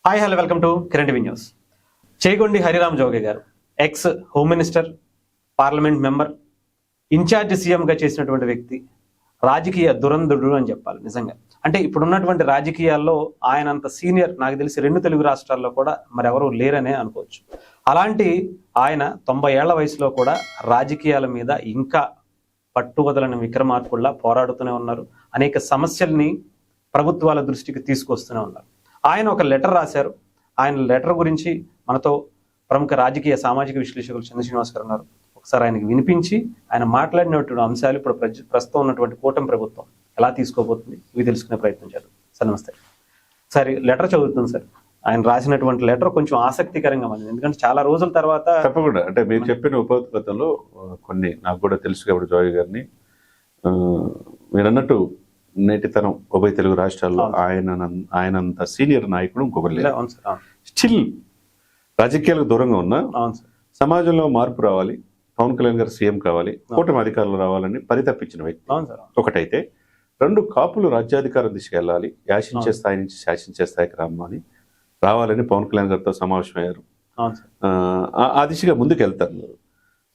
Hi hello welcome to Kiran TV news. Chegondi Hariram Jogi గారు ex home minister, parliament member, incharge సీఎంగా చేసినటువంటి వ్యక్తి, రాజకీయ దురంధుడు అని చెప్పాలి నిజంగా. అంటే ఇప్పుడున్నటువంటి రాజకీయాల్లో ఆయన అంత సీనియర్ నాకు తెలిసి 2 తెలుగు రాష్ట్రాల్లో కూడా మరెవరూ లేరనే అనుకోవచ్చు. అలాంటి ఆయన 90 ఏళ్ల వయసులో కూడా రాజకీయాల మీద ఇంకా పట్టువదలని విక్రమార్కుల్లా పోరాడుతూనే ఉన్నారు. అనేక సమస్యల్ని ప్రభుత్వాల దృష్టికి తీసుకొస్తూనే ఉన్నారు. ఆయన ఒక లెటర్ రాశారు. ఆయన లెటర్ గురించి మనతో ప్రముఖ రాజకీయ సామాజిక విశ్లేషకులు చంద్ర శ్రీనివాస్ గారు ఉన్నారు. ఒకసారి ఆయనకి వినిపించి ఆయన మాట్లాడినటువంటి అంశాలు ఇప్పుడు ప్రస్తుతం ఉన్నటువంటి కూటమి ప్రభుత్వం ఎలా తీసుకోబోతుంది ఇవి తెలుసుకునే ప్రయత్నం చేద్దాం. సార్ నమస్తే. సార్ లెటర్ చదువుతుంది సార్. ఆయన రాసినటువంటి లెటర్ కొంచెం ఆసక్తికరంగా ఉంది, ఎందుకంటే చాలా రోజుల తర్వాత. తప్పకుండా అంటే మీరు చెప్పిన ఉపోద్ఘాతంలో కొన్ని నాకు కూడా తెలుసు కాబట్టి జోగి గారిని మీరు అన్నట్టు నేటితనం ఉభయ తెలుగు రాష్ట్రాల్లో ఆయనంత సీనియర్ నాయకుడు ఇంకొకరు లేరు. స్టిల్ రాజకీయాలకు దూరంగా ఉన్న సమాజంలో మార్పు రావాలి, పవన్ కళ్యాణ్ గారు సీఎం కావాలి, కూటమి అధికారులు రావాలని పరితపించిన వ్యక్తి ఒకటైతే, 2 కాపులు రాజ్యాధికారం దిశగా వెళ్ళాలి, యాశించే స్థాయి నుంచి శాసించే స్థాయికి రావాలని పవన్ కళ్యాణ్ గారితో సమావేశమయ్యారు. ఆ దిశగా ముందుకు వెళ్తారు.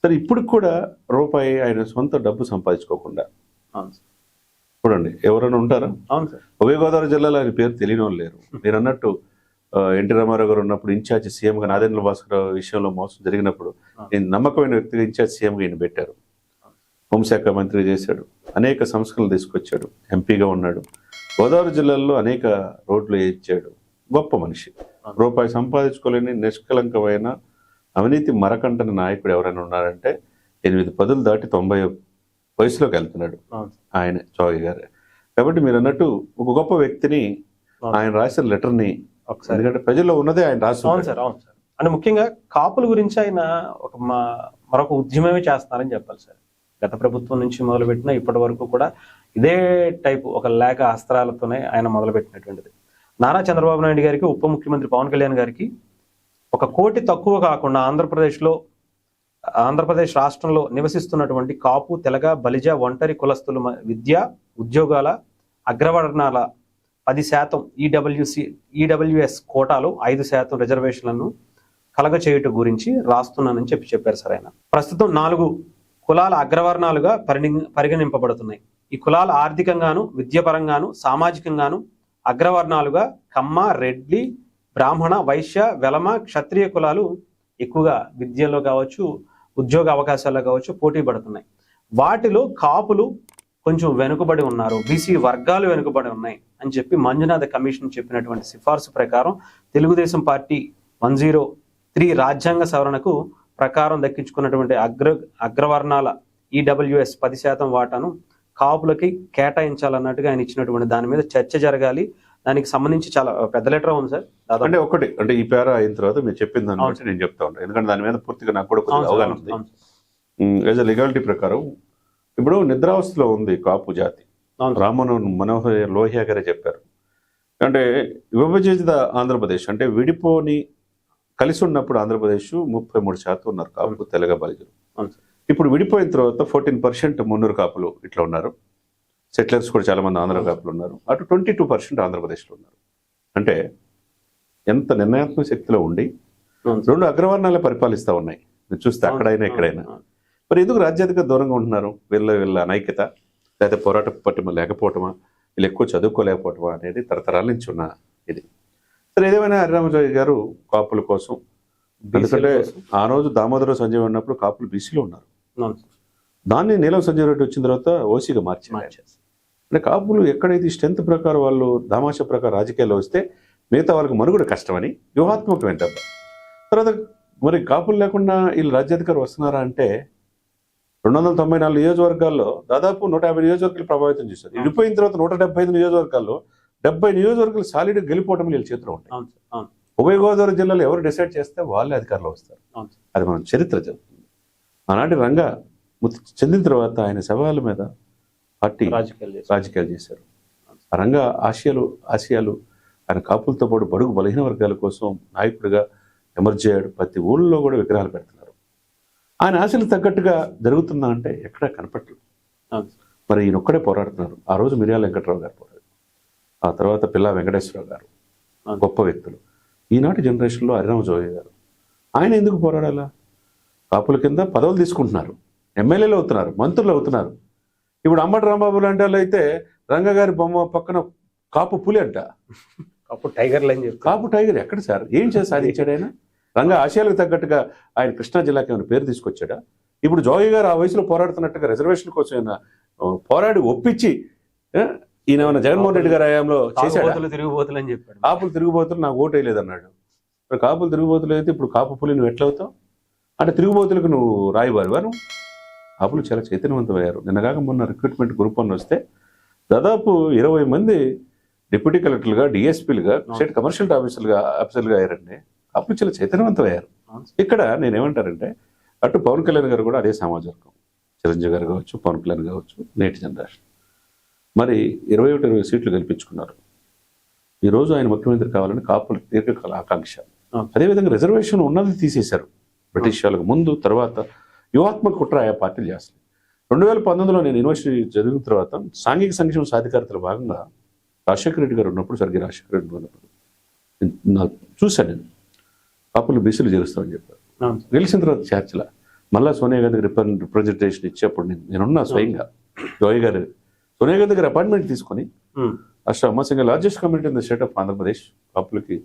సరే ఇప్పుడు కూడా రూపాయి ఆయన సొంత డబ్బు సంపాదించుకోకుండా చూడండి ఎవరైనా ఉంటారా? ఉభయ గోదావరి జిల్లాలో ఆయన పేరు తెలియని వాళ్ళు లేరు. మీరు అన్నట్టు ఎన్టీ రామారావు గారు ఉన్నప్పుడు ఇన్ఛార్జ్ సీఎంగా నాదేంద్ర భాస్కర్ విషయంలో మోసం జరిగినప్పుడు నేను నమ్మకమైన వ్యక్తిగా ఇన్ఛార్జ్ సీఎంగా ఈయన పెట్టారు. హోంశాఖ మంత్రి చేశాడు, అనేక సంస్కరణలు తీసుకొచ్చాడు, ఎంపీగా ఉన్నాడు, గోదావరి జిల్లాలో అనేక రోడ్లు వేయించాడు. గొప్ప మనిషి. రూపాయి సంపాదించుకోలేని నిష్కలంకమైన అవినీతి మరకంటని నాయకుడు ఎవరైనా ఉన్నారంటే 8 దాటి 90 వయసులోకి వెళ్తున్నాడు ఆయన జోగి గారు. కాబట్టి మీరు అన్నట్టు ఒక గొప్ప వ్యక్తిని ఆయన రాసిన లెటర్ని ఎందుకంటే ప్రజల్లో ఉన్నదే ఆయన రాస్తారు. సార్ అవును సార్. అంటే ముఖ్యంగా కాపుల గురించి ఆయన మరొక ఉద్యమమే చేస్తున్నారని చెప్పాలి సార్. గత ప్రభుత్వం నుంచి మొదలుపెట్టిన ఇప్పటి వరకు కూడా ఇదే టైపు ఒక లేఖ అస్త్రాలతోనే ఆయన మొదలుపెట్టినటువంటిది. నారా చంద్రబాబు నాయుడు గారికి, ఉప ముఖ్యమంత్రి పవన్ కళ్యాణ్ గారికి 1 కోటి తక్కువ కాకుండా ఆంధ్రప్రదేశ్ రాష్ట్రంలో నివసిస్తున్నటువంటి కాపు, తెలగ, బలిజ, ఒంటరి కులస్తుల విద్య, ఉద్యోగాల, అగ్రవర్ణాల 10% ఈడబ్ల్యూఎస్ కోటాలో 5% రిజర్వేషన్లను కలగచేయుట గురించి రాస్తున్నానని చెప్పారు సార్ ఆయన. ప్రస్తుతం 4 కులాల అగ్రవర్ణాలుగా పరిగణింపబడుతున్నాయి. ఈ కులాలు ఆర్థికంగాను, విద్యాపరంగాను, సామాజికంగాను అగ్రవర్ణాలుగా కమ్మ, రెడ్డి, బ్రాహ్మణ, వైశ్య, వెలమ, క్షత్రియ కులాలు ఎక్కువగా విద్యలో కావచ్చు, ఉద్యోగ అవకాశాల్లో కావచ్చు పోటీ పడుతున్నాయి. వాటిలో కాపులు కొంచెం వెనుకబడి ఉన్నారు, బీసీ వర్గాలు వెనుకబడి ఉన్నాయి అని చెప్పి మంజునాథ కమిషన్ చెప్పినటువంటి సిఫార్సు ప్రకారం తెలుగుదేశం పార్టీ 103 రాజ్యాంగ సవరణకు ప్రకారం దక్కించుకున్నటువంటి అగ్రవర్ణాల ఈడబ్ల్యూఎస్ 10% వాటాను కాపులకి కేటాయించాలన్నట్టుగా ఆయన ఇచ్చినటువంటి దాని మీద చర్చ జరగాలి. దానికి సంబంధించి చాలా పెద్ద లెటర్ ఉంది సార్. అంటే ఒకటి అంటే ఈ పేరా అయిన తర్వాత మీరు చెప్పిన దాన్ని బట్టి నేను చెప్తా ఉంటాను, ఎందుకంటే దాని మీద పూర్తిగా నాకు కూడా కొద్దిగా అవగాహన ఉంది. యాజ్ అ లీగాలిటీ ప్రకారం ఇప్పుడు నిద్రావస్థలో ఉంది కాపు జాతి. మనోహర్ లోహియా గారే చెప్పారు. అంటే విభజిత ఆంధ్రప్రదేశ్ అంటే విడిపోని కలిసి ఉన్నప్పుడు ఆంధ్రప్రదేశ్ 33% ఉన్నారు కాపు, తెలగ, బలిజలు. ఇప్పుడు విడిపోయిన తర్వాత 14% మున్నూరు కాపులు ఇట్లా ఉన్నారు. సెటిలర్స్ కూడా చాలా మంది ఆంధ్ర కాపులు ఉన్నారు. అటు 22% ఆంధ్రప్రదేశ్లో ఉన్నారు. అంటే ఎంత నిర్ణయాత్మక శక్తిలో ఉండి 2 అగ్రవర్ణాలే పరిపాలిస్తూ ఉన్నాయి. మీరు చూస్తే అక్కడైనా ఎక్కడైనా. మరి ఎందుకు రాజ్యాధిక దూరంగా ఉంటున్నారు? వీళ్ళ అనైక్యత, లేకపోతే పోరాట పట్టుమ లేకపోవటమా, వీళ్ళు ఎక్కువ చదువుకోలేకపోవటమా అనేది తరతరాల నుంచి ఉన్న ఇది. సరే ఏదేమైనా హరిరామజోగి గారు కాపుల కోసం, ఎందుకంటే ఆ రోజు దామోదర సంజయ్ ఉన్నప్పుడు కాపులు బీసీలో ఉన్నారు. దాన్ని నీలం సంజయ్ రెడ్డి వచ్చిన తర్వాత ఓసీగా మార్చారు. అంటే కాపులు ఎక్కడైతే స్ట్రెంత్ ప్రకారం వాళ్ళు దామాషా ప్రకారం రాజకీయాల్లో వస్తే మిగతా వాళ్ళకి మనుగడ కష్టమని వ్యూహాత్మకమైన దెబ్బ. తర్వాత మరి కాపులు లేకుండా వీళ్ళు రాజ్యాధికారం వస్తున్నారా అంటే 294 నియోజకవర్గాల్లో దాదాపు 150 నియోజకవర్గాలు ప్రభావితం చేశారు. విడిపోయిన తర్వాత 175 నియోజకవర్గాల్లో 70 నియోజకవర్గాలు సాలిడ్గా గెలిపోవటం వీళ్ళ చేతిలో ఉంటాయి. ఉభయ గోదావరి జిల్లాలో ఎవరు డిసైడ్ చేస్తే వాళ్ళే అధికారంలో వస్తారు. అది మనం చరిత్ర చెబుతుంది. ఆనాటి రంగా చెందిన తర్వాత ఆయన సవాళ్ళ మీద పార్టీ రాజకీయాలు చేశారు. ఆ రంగా ఆశయాలు ఆయన కాపులతో పాటు బడుగు బలహీన వర్గాల కోసం నాయకుడిగా ఎమర్జ్ అయ్యాడు. ప్రతి ఊళ్ళో కూడా విగ్రహాలు పెడుతున్నారు. ఆయన ఆశలు తగ్గట్టుగా జరుగుతుందా అంటే ఎక్కడా కనపట్లేదు. మరి ఈయన ఒక్కడే పోరాడుతున్నారు. ఆ రోజు మిర్యాల వెంకట్రావు గారు పోరాడు, ఆ తర్వాత పిల్లా వెంకటేశ్వరరావు గారు, గొప్ప వ్యక్తులు. ఈనాటి జనరేషన్లో హరిరామ జోగి గారు ఆయన ఎందుకు పోరాడాలా? కాపుల కింద పదవులు తీసుకుంటున్నారు, ఎమ్మెల్యేలు అవుతున్నారు, మంత్రులు అవుతున్నారు. ఇప్పుడు అంబటి రాంబాబు లాంటి వాళ్ళు అయితే రంగగారి బొమ్మ పక్కన కాపు పులి అంట. కాపు టైగర్లు అని చెప్పి. కాపు టైగర్ ఎక్కడ సార్? ఏం చేసి సాధించాడు ఆయన? రంగ ఆశయాలకు తగ్గట్టుగా ఆయన కృష్ణా జిల్లాకి ఏమైనా పేరు తీసుకొచ్చాడా? ఇప్పుడు జోగి గారు ఆ వయసులో పోరాడుతున్నట్టుగా రిజర్వేషన్ కోసం ఆయన పోరాడి ఒప్పించి ఈయన ఏమైనా జగన్మోహన్ రెడ్డి గారి హయాంలో చేశాడు? తిరుగుబోతులు అని చెప్పాడు. కాపులు తిరుగుబోతులు నాకు ఓటు వేయలేదు అన్నాడు. ఇప్పుడు కాపులు తిరుగుబోతులు అయితే ఇప్పుడు కాపు పులి నువ్వు ఎట్లవుతావు? అంటే తిరుగుబోతులకు నువ్వు రాయబారివారు. కాపులు చాలా చైతన్యవంతమయ్యారు. నిన్నగాక మొన్న రిక్రూట్మెంట్ గ్రూప్ అని వస్తే దాదాపు 20 మంది డిప్యూటీ కలెక్టర్లుగా, డిఎస్పీలుగా, స్టేట్ కమర్షియల్ ఆఫీసర్లుగా అయ్యారండి. కాపులు చాలా చైతన్యవంతమయ్యారు. ఇక్కడ నేనేమంటారంటే అటు పవన్ కళ్యాణ్ గారు కూడా అదే సమాజం, చిరంజీవి గారు కావచ్చు, పవన్ కళ్యాణ్ కావచ్చు, నేటి జనరేషన్ మరి 21 సీట్లు గెలిపించుకున్నారు. ఈరోజు ఆయన ముఖ్యమంత్రి కావాలని కాపుల దీర్ఘకాల ఆకాంక్ష. అదేవిధంగా రిజర్వేషన్ ఉన్నది తీసేశారు. బ్రిటిష్ వాళ్ళకు ముందు తర్వాత వ్యూహాత్మక కుట్ర ఆయా పార్టీలు చేస్తాయి. 2019లో నేను యూనివర్సిటీ చదివిన తర్వాత సాంఘిక సంక్షేమ సాధికారతలో భాగంగా రాజశేఖర రెడ్డి గారు ఉన్నప్పుడు, స్వర్గీయ రాజశేఖర రెడ్డి ఉన్నప్పుడు చూశాను నేను కాపులు బీసీలు చేరుస్తామని చెప్పారు. గెలిచిన తర్వాత చర్చల మళ్ళా సోనియా గాంధీ రిప్రజెంటేషన్ ఇచ్చేప్పుడు నేనున్నా స్వయంగా. జోగి గారు సోనియా గాంధీ గారి అపాయింట్మెంట్ తీసుకొని రాష్ట్ర అమ్మసింగ్ largest community in the state of Andhra Pradesh కాపులకి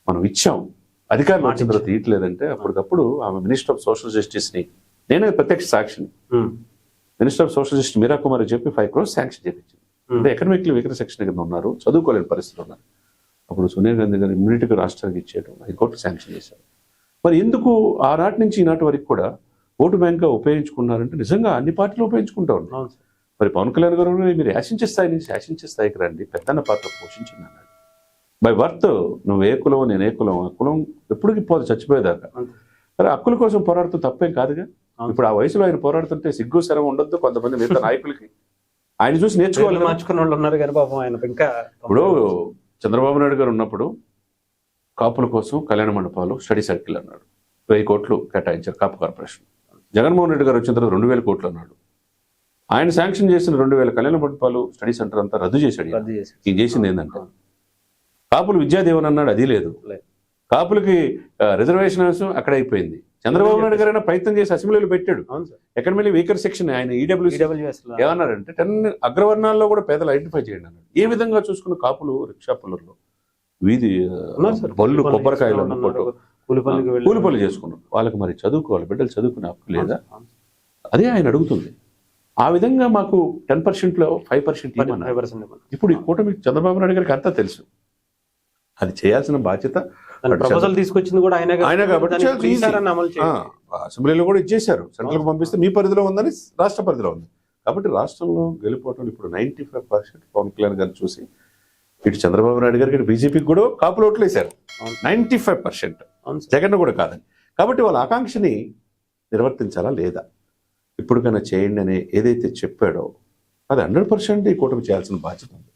మనం ఇచ్చాం. అధికారులు వచ్చిన తర్వాత ఇట్లేదంటే అప్పటికప్పుడు ఆమె మినిస్టర్ ఆఫ్ సోషల్ జస్టిస్ని, నేనే ప్రత్యక్ష సాక్షిని, మినిస్టర్ ఆఫ్ సోషల్ జస్టిస్ మీరా కుమార్ చెప్పి 5 crores శాంక్షన్ చేయించింది. అంటే ఎకనామిక్లీ వీకర్ సెక్షన్ కింద ఉన్నారు, చదువుకోలేని పరిస్థితులు ఉన్నారు. అప్పుడు సోనియా గాంధీ గారు ఇమ్యూనిటీగా రాష్ట్రానికి ఇచ్చేయడం 5 కోట్లు శాంక్షన్ చేశారు. మరి ఎందుకు ఆనాటి నుంచి ఈనాటి వరకు కూడా ఓటు బ్యాంక్గా ఉపయోగించుకున్నారంటే నిజంగా అన్ని పార్టీలు ఉపయోగించుకుంటా ఉన్నారు. మరి పవన్ కళ్యాణ్ గారు మీరు శాసించే స్థాయి నుంచి శాసించే స్థాయికి రండి, పెద్దన్న పాత్ర పోషించింది అన్నాడు. బై బర్త్ నువ్వు ఏ కులం నేను ఏ కులం, ఆ కులం ఎప్పటికి పోదు చచ్చిపోయేదాకా. మరి హక్కుల కోసం పోరాడుతూ తప్పేం కాదుగా. ఇప్పుడు ఆ వయసులో ఆయన పోరాడుతుంటే సిగ్గు శరం ఉండొద్దు కొంతమంది మిగతా నాయకులకి. ఆయన చూసి నేర్చుకోవాలి. మార్చుకున్న వాళ్ళు ఉన్నారు కానీ పాపం ఆయన ఇంకా. ఇప్పుడు చంద్రబాబు నాయుడు గారు ఉన్నప్పుడు కాపుల కోసం కళ్యాణ మండపాలు స్టడీ సర్కిల్ అన్నాడు, 1000 కోట్లు కేటాయించారు కాపు కార్పొరేషన్. జగన్మోహన్ రెడ్డి గారు వచ్చిన తర్వాత 2000 కోట్లు అన్నాడు. ఆయన శాంక్షన్ చేసిన 2000 కళ్యాణ మండపాలు స్టడీ సెంటర్ అంతా రద్దు చేశాడు. ఈయన చేసింది ఏంటంటే కాపులు విద్యాదేవన్ అన్నాడు, అది లేదు. కాపులకి రిజర్వేషన్ అక్కడ అయిపోయింది. చంద్రబాబు నాయుడు గారైనా ప్రయత్నం చేసి అసెంబ్లీలో పెట్టాడు. ఎకనామికలీ వీకర్ సెక్షన్ ఆయన ఈడబ్ల్యూఎస్ ఏమన్నారంటే 10 అగ్రవర్ణాల్లో కూడా పేదలు ఐడెంటిఫై చేయండి అన్నాడు. ఏ విధంగా చూసుకున్న కాపులు రిక్షా పుల్లర్లో వీధి బళ్ళు కొబ్బరికాయలు అమ్ముకోవటం, కూలిపల్లి చేసుకున్నారు. వాళ్ళకి మరి చదువుకోవాలి, బిడ్డలు చదువుకునే హక్కు లేదా? అదే ఆయన అడుగుతుంది. ఆ విధంగా మాకు 10%లో 5% ఇవ్వమన్నారు. ఇప్పుడు ఈ కూటమి చంద్రబాబు నాయుడు గారికి అంతా తెలుసు, అది చేయాల్సిన బాధ్యత. ప్రపోజల్ తీసుకొచ్చింది కూడా ఆయన కాబట్టి అసెంబ్లీలో కూడా ఇచ్చేశారు. సెంట్రల్కి పంపిస్తే మీ పరిధిలో ఉందని రాష్ట్ర పరిధిలో ఉంది కాబట్టి రాష్ట్రంలో గెలిపోవటం ఇప్పుడు 95% పవన్ కళ్యాణ్ గారిని చూసి ఇటు చంద్రబాబు నాయుడు గారికి, ఇటు బీజేపీకి కూడా కాపులు ఓట్లు వేశారు 95%. జగన్ కూడా కాదని. కాబట్టి వాళ్ళ ఆకాంక్షని నిర్వర్తించాలా లేదా, ఇప్పటికైనా చేయండి అని ఏదైతే చెప్పాడో అది 100% ఈ కూటమి చేయాల్సిన బాధ్యత ఉంది.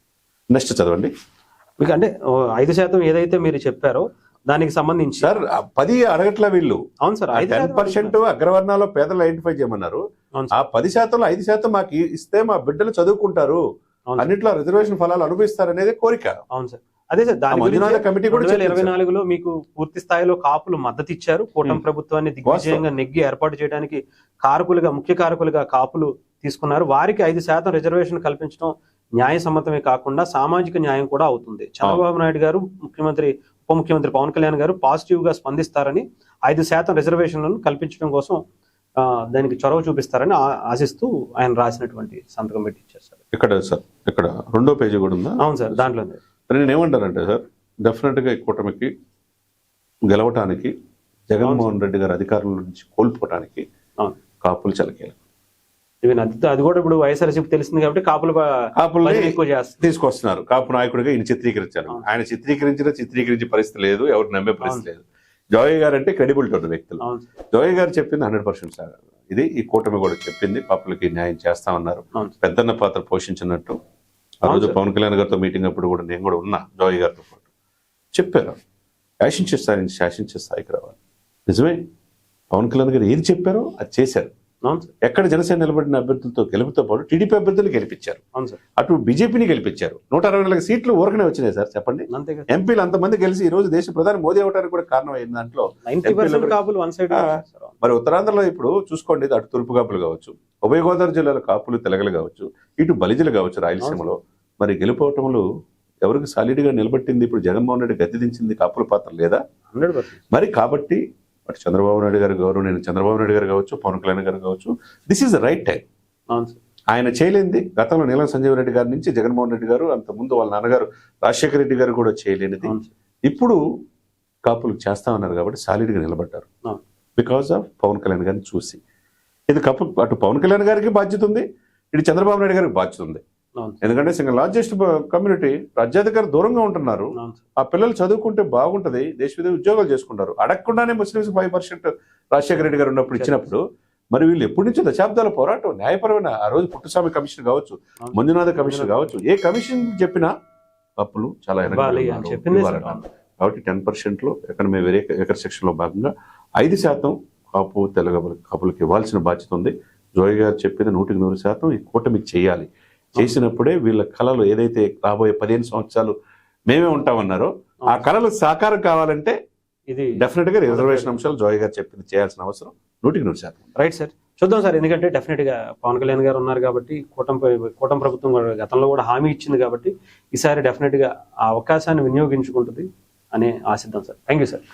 నెక్స్ట్ చదవండి. మీకు అంటే 5% ఏదైతే మీరు చెప్పారో దానికి సంబంధించి సార్ 10 అడగట్ల వీళ్ళు. అవును సార్, 10% అగ్రవర్ణాల్లో పేదలు ఐడెంటిఫై చేయమన్నారు. ఆ 10%లో 5% మాకు ఇస్తే మా బిడ్డలు చదువుకుంటారు, అన్నిట్లో రిజర్వేషన్ ఫలాలు అనుభవిస్తారు అనేది కోరిక. అవును సార్, అదే సార్. దాని కమిటీ కూడా 2024లో మీకు పూర్తి స్థాయిలో కాపులు మద్దతు ఇచ్చారు. కూటమి ప్రభుత్వాన్ని దిగ్విజయంగా నెగ్గి ఏర్పాటు చేయడానికి ముఖ్య కారకులుగా కాపులు తీసుకున్నారు. వారికి 5% రిజర్వేషన్ కల్పించడం న్యాయసమ్మతమే కాకుండా సామాజిక న్యాయం కూడా అవుతుంది. చంద్రబాబు నాయుడు గారు, ఉప ముఖ్యమంత్రి పవన్ కళ్యాణ్ గారు పాజిటివ్ గా స్పందిస్తారని, 5% రిజర్వేషన్లను కల్పించడం కోసం దానికి చొరవ చూపిస్తారని ఆశిస్తూ ఆయన రాసినటువంటి సంతకం పెట్టి ఇచ్చారు సార్. ఇక్కడ 2వ పేజీ కూడా ఉందా? అవును సార్, దాంట్లో నేను ఏమంటానంటే సార్, డెఫినెట్ గా ఈ కూటమికి గెలవటానికి, జగన్మోహన్ రెడ్డి గారు అధికారంలో నుంచి కోల్పోవటానికి కాపులు చాలా కీలకం. అది కూడా ఇప్పుడు వైఎస్ఆర్సీపీ తెలిసింది కాబట్టి కాపులు ఎక్కువ తీసుకొస్తున్నారు. కాపు నాయకుడిగా ఈయన చిత్రీకరించారు. ఆయన చిత్రీకరించే పరిస్థితి లేదు, ఎవరు నమ్మే పరిస్థితి లేదు. జోగి గారు అంటే క్రెడిబిలిటీ ఉన్న వ్యక్తులు. జోగి గారు చెప్పింది 100% సార్. ఇది ఈ కూటమి కూడా చెప్పింది, కాపులకి న్యాయం చేస్తామన్నారు, పెద్దన్న పాత్ర పోషించినట్టు. ఆ రోజు పవన్ కళ్యాణ్ గారితో మీటింగ్ అప్పుడు కూడా నేను కూడా ఉన్నా, జోగి గారితో పాటు చెప్పారు శాసించే స్థాయి నుంచి శాసించే స్థాయికి రావాలి. నిజమే, పవన్ కళ్యాణ్ గారు ఏది చెప్పారో అది చేశారు. అవును సార్. ఎక్కడ జనసేన నిలబడిన అభ్యర్థులతో గెలుపుతో పాటు టీడీపీ అభ్యర్థులు గెలిపించారు, అవును సార్. అటు బీజేపీని గెలిపించారు. 164 సీట్లు ఊరకనే వచ్చినాయి సార్, చెప్పండి. అంతే కదా. ఎంపీలు అంతమంది గెలిచి ఈ రోజు దేశ ప్రధాని మోదీ అవడానికి కూడా కారణం అయింది. దాంట్లో 90% కాపులు వన్ సైడ్. మరి ఉత్తరాంధ్రలో ఇప్పుడు చూసుకోండి, అటు తూర్పు కాపులు కావచ్చు, ఉభయ గోదావరి జిల్లాలో కాపులు తెలగలు కావచ్చు, ఇటు బలిజలు కావచ్చు రాయలసీమలో. మరి గెలుపోవటములు ఎవరికి సాలిడ్ గా నిలబట్టింది? ఇప్పుడు జగన్మోహన్ రెడ్డి గద్దె దించింది కాపుల పాత్ర లేదా? 100%. మరి కాబట్టి అటు చంద్రబాబు నాయుడు గారు గౌరవనీయ చంద్రబాబు నాయుడు గారు కావచ్చు, పవన్ కళ్యాణ్ గారు కావచ్చు, this is the right time. అవును సార్. ఆయన చేయలేనిది గతంలో నీలం సంజీవ్ రెడ్డి గారి నుంచి జగన్మోహన్ రెడ్డి గారు, అంత ముందు వాళ్ళ నాన్నగారు రాజశేఖర రెడ్డి గారు కూడా చేయలేనిది అవును సార్. ఇప్పుడు కాపులకు చేస్తా ఉన్నారు కాబట్టి సాలిడ్ గా నిలబడ్డారు. అవును. బికాస్ ఆఫ్ పవన్ కళ్యాణ్ గారిని చూసి. ఇది అటు పవన్ కళ్యాణ్ గారికి బాధ్యత ఉంది, ఇటు చంద్రబాబు నాయుడు గారికి బాధ్యత ఉంది. అవును. ఎందుకంటే సింగల్ లార్జెస్ట్ కమ్యూనిటీ రాజ్యాధికారి దూరంగా ఉంటున్నారు. అవును సార్. ఆ పిల్లలు చదువుకుంటే బాగుంటది, దేశ విదేశ ఉద్యోగాలు చేసుకుంటారు. అడగకుండానే ముస్లింస్ 5% రాజశేఖర రెడ్డి గారు ఉన్నప్పుడు ఇచ్చినప్పుడు మరి వీళ్ళు ఎప్పటి నుంచో దశాబ్దాల పోరాటం న్యాయపరమైన, ఆ రోజు పుట్టుస్వామి కమిషన్ కావచ్చు, మంజునాథ కమిషన్ కావచ్చు, ఏ కమిషన్ చెప్పినా తప్పులు చాలా ఇవ్వాలి అని చెప్పింది సార్. కాబట్టి 10% లో ఎకనమీ వేరే ఎకర్ సెక్షన్ లో భాగంగా 5% కాపు తెలగ కాపులకు ఇవ్వాల్సిన బాధ్యత ఉంది. జోయ్ గారు చెప్పింది 100% ఈ కూటమికి చేయాలి. చేసినప్పుడే వీళ్ళ కళలు ఏదైతే రాబోయే 15 సంవత్సరాలు మేమే ఉంటామన్నారో ఆ కళలు సాకారం కావాలంటే ఇది డెఫినెట్ గా రిజర్వేషన్ అంశాలు జోయ్ గారు చెప్పింది చేయాల్సిన అవసరం 100%. Right sir. చూద్దాం సార్, ఎందుకంటే డెఫినెట్ గా పవన్ కళ్యాణ్ గారు ఉన్నారు కాబట్టి, కూటమి ప్రభుత్వం కూడా గతంలో కూడా హామీ ఇచ్చింది కాబట్టి ఈసారి డెఫినెట్ గా ఆ అవకాశాన్ని వినియోగించుకుంటుంది అని ఆశిద్దాం సార్. Thank you sir.